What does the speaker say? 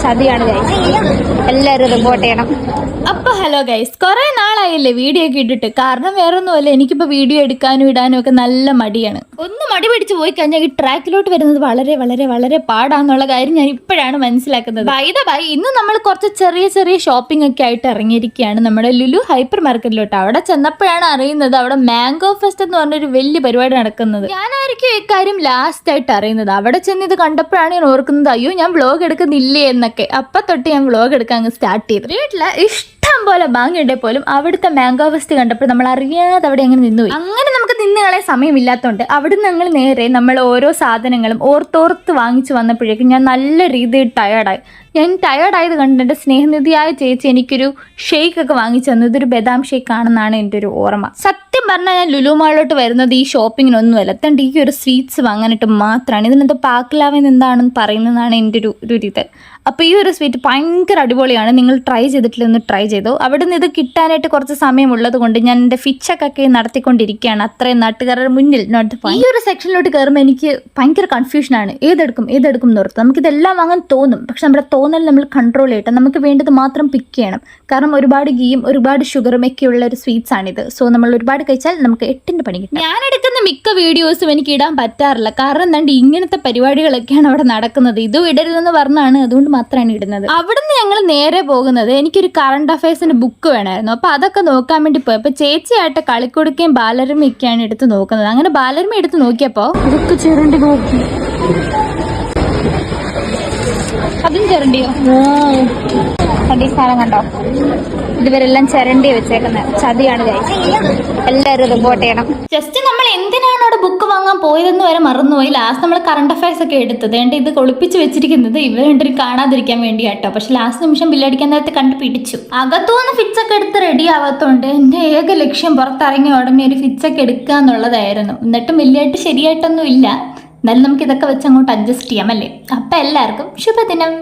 ചതിയാണ് guys. എല്ലാവരും report ചെയ്യണം. അപ്പോൾ ഹലോ ഗൈസ്, കുറേ നാളായില്ലേ വീഡിയോ ഒക്കെ ഇട്ടിട്ട്. കാരണം വേറെ ഒന്നുമല്ല, എനിക്കിപ്പോൾ വീഡിയോ എടുക്കാനും ഇടാനും ഒക്കെ നല്ല മടിയാണ്. ഒന്ന് മടി പിടിച്ച് പോയി കഴിഞ്ഞാൽ ഈ ട്രാക്കിലോട്ട് വരുന്നത് വളരെ വളരെ വളരെ പാടാന്നുള്ള കാര്യം ഞാൻ ഇപ്പോഴാണ് മനസ്സിലാക്കുന്നത്. ബൈ ദ ബൈ, ഇന്ന് നമ്മൾ കുറച്ച് ചെറിയ ചെറിയ ഷോപ്പിംഗ് ഒക്കെ ആയിട്ട് ഇറങ്ങിയിരിക്കുകയാണ് നമ്മുടെ ലുലു ഹൈപ്പർ മാർക്കറ്റിലോട്ട്. അവിടെ ചെന്നപ്പോഴാണ് അറിയുന്നത് അവിടെ മാംഗോ ഫെസ്റ്റ് എന്ന് പറഞ്ഞൊരു വലിയ പരിപാടി നടക്കുന്നത്. ഞാനായിരിക്കും ഇക്കാര്യം ലാസ്റ്റ് ആയിട്ട് അറിയുന്നത്. അവിടെ ചെന്ന് ഇത് കണ്ടപ്പോഴാണ് ഞാൻ ഓർക്കുന്നത്, അയ്യോ ഞാൻ വ്ളോഗ് എടുക്കുന്നില്ലേ എന്നൊക്കെ. അപ്പം തൊട്ട് ഞാൻ വ്ളോഗ് എടുക്കാൻ അങ്ങ് സ്റ്റാർട്ട് ചെയ്തു. വീട്ടിലെ ഇഷ്ടം പോലെ ബാങ്ങിയുണ്ടെ പോലും അവിടുത്തെ മാംഗോ ഫെസ്റ്റ് കണ്ടപ്പോൾ നമ്മൾ അറിയാതെ അവിടെ അങ്ങനെ നിന്നുപോയി. അങ്ങനെ നമുക്ക് നിന്ന് കളയാൻ സമയമില്ലാത്തതുകൊണ്ട് അവിടെ ഞങ്ങൾ നേരെ നമ്മൾ ഓരോ സാധനങ്ങളും ഓർത്തോർത്ത് വാങ്ങിച്ചു വന്നപ്പോഴേക്കും ഞാൻ നല്ല രീതിയിൽ ടയേർഡായി. ഞാൻ ടയേർഡായത് കണ്ട് എൻ്റെ സ്നേഹനിധിയായ ചേച്ചി എനിക്കൊരു ഷെയ്ക്കൊക്കെ വാങ്ങിച്ചു തന്നു. ഇതൊരു ബദാം ഷെയ്ക്ക് ആണെന്നാണ് എൻ്റെ ഒരു ഓർമ്മ. സത്യം പറഞ്ഞാൽ ഞാൻ ലുലു മാളിലോട്ട് വരുന്നത് ഈ ഷോപ്പിങ്ങിനൊന്നുമല്ല, തണ്ട് ഈ ഒരു സ്വീറ്റ്സ് വാങ്ങാനായിട്ട് മാത്രമാണ്. ഇതിനകത്ത് പാക്ലാവൻ എന്താണെന്ന് പറയുന്നതാണ് എൻ്റെ ഒരു ഇത്. അപ്പോൾ ഈ ഒരു സ്വീറ്റ് ഭയങ്കര അടിപൊളിയാണ്. നിങ്ങൾ ട്രൈ ചെയ്തിട്ടില്ല, ഒന്ന് ട്രൈ ചെയ്തോ. അവിടെ നിന്ന് ഇത് കിട്ടാനായിട്ട് കുറച്ച് സമയമുള്ളത് കൊണ്ട് ഞാൻ എൻ്റെ ഫിച്ചൊക്കെ നടത്തിക്കൊണ്ടിരിക്കുകയാണ്. അത്രയും നാട്ടുകാരുടെ മുന്നിൽ നോട്ട്. ഈ ഒരു സെക്ഷനിലോട്ട് കയറുമ്പോൾ എനിക്ക് ഭയങ്കര കൺഫ്യൂഷനാണ്. ഏതെടുക്കും എന്ന് ഓർത്ത്. നമുക്കിതെല്ലാം വാങ്ങാൻ തോന്നും, പക്ഷെ നമ്മുടെ തോന്നൽ നമ്മൾ കൺട്രോൾ ചെയ്യട്ടെ. നമുക്ക് വേണ്ടത് മാത്രം പിക്ക് ചെയ്യണം. കാരണം ഒരുപാട് ഗീയും ഒരുപാട് ഷുഗറും ഒക്കെ ഉള്ള ഒരു സ്വീറ്റ്സ് ആണിത്. സോ നമ്മൾ ഒരുപാട് കഴിച്ചാൽ നമുക്ക് 8ന്റെ പണി കിട്ടും. ഞാൻ എടുക്കുന്ന മിക്ക വീഡിയോസും എനിക്ക് ഇടാൻ പറ്റാറില്ല. കാരണം എന്താണ്ട് ഇങ്ങനത്തെ പരിപാടികളൊക്കെയാണ് അവിടെ നടക്കുന്നത്. ഇതും ഇടരുതെന്ന് പറഞ്ഞാണ്, അതുകൊണ്ട് മാത്രമാണ് ഇടുന്നത്. അവിടുന്ന് ഞങ്ങൾ നേരെ പോകുന്നത്, എനിക്കൊരു കറണ്ട് അഫയേഴ്സിന്റെ ബുക്ക് വേണമായിരുന്നു. അപ്പോൾ അതൊക്കെ നോക്കാൻ വേണ്ടി പോയപ്പോൾ ചേച്ചിയായിട്ട് കളിക്കൊടുക്കുകയും ബാലരമയൊക്കെയാണ് എടുത്ത് നോക്കുന്നത്. അങ്ങനെ ബാലരമ എടുത്ത് നോക്കിയപ്പോൾ ബുക്ക് ചുരുണ്ടി നോക്കി. അതും ചിരണ്ടിയോ? കണ്ടി സ്ഥലം കണ്ടോ? ഇതുവരെല്ലാം ചിരണ്ടി വെച്ചേക്കുന്നത്. ചതിയാണ് ഗൈസ്. എല്ലാവരും റിപ്പോർട്ട് ചെയ്യണം. ജസ്റ്റ് നമ്മൾ എന്തിനാണ് അവിടെ ബുക്ക് വാങ്ങാൻ പോയതെന്ന് വരെ മറന്നുപോയി. ലാസ്റ്റ് നമ്മൾ കറണ്ട് അഫയേഴ്സ് ഒക്കെ എടുത്തത്. ഏണ്ട ഇത് ഒളിപ്പിച്ച് വെച്ചിരിക്കുന്നത് ഇവർ രണ്ടും കാണാതിരിക്കാൻ വേണ്ടിയാട്ടോ. പക്ഷെ ലാസ്റ്റ് നിമിഷം ബില്ലടിക്കാൻ നേരത്തെ കണ്ടുപിടിച്ചു. അകത്തുനിന്ന് ഫിച്ചൊക്കെ എടുത്ത് റെഡി ആവാത്തതുകൊണ്ട് എൻ്റെ ഏക ലക്ഷ്യം പുറത്തിറങ്ങിയ ഉടനെ ഒരു ഫിച്ചൊക്കെ എടുക്കുക എന്നുള്ളതായിരുന്നു. എന്നിട്ടും വലിയായിട്ട് ശരിയായിട്ടൊന്നും ഇല്ല. എന്നാലും നമുക്ക് ഇതൊക്കെ വെച്ച് അങ്ങോട്ട് അഡ്ജസ്റ്റ് ചെയ്യാം അല്ലേ? അപ്പം എല്ലാവർക്കും ശുഭദിനം.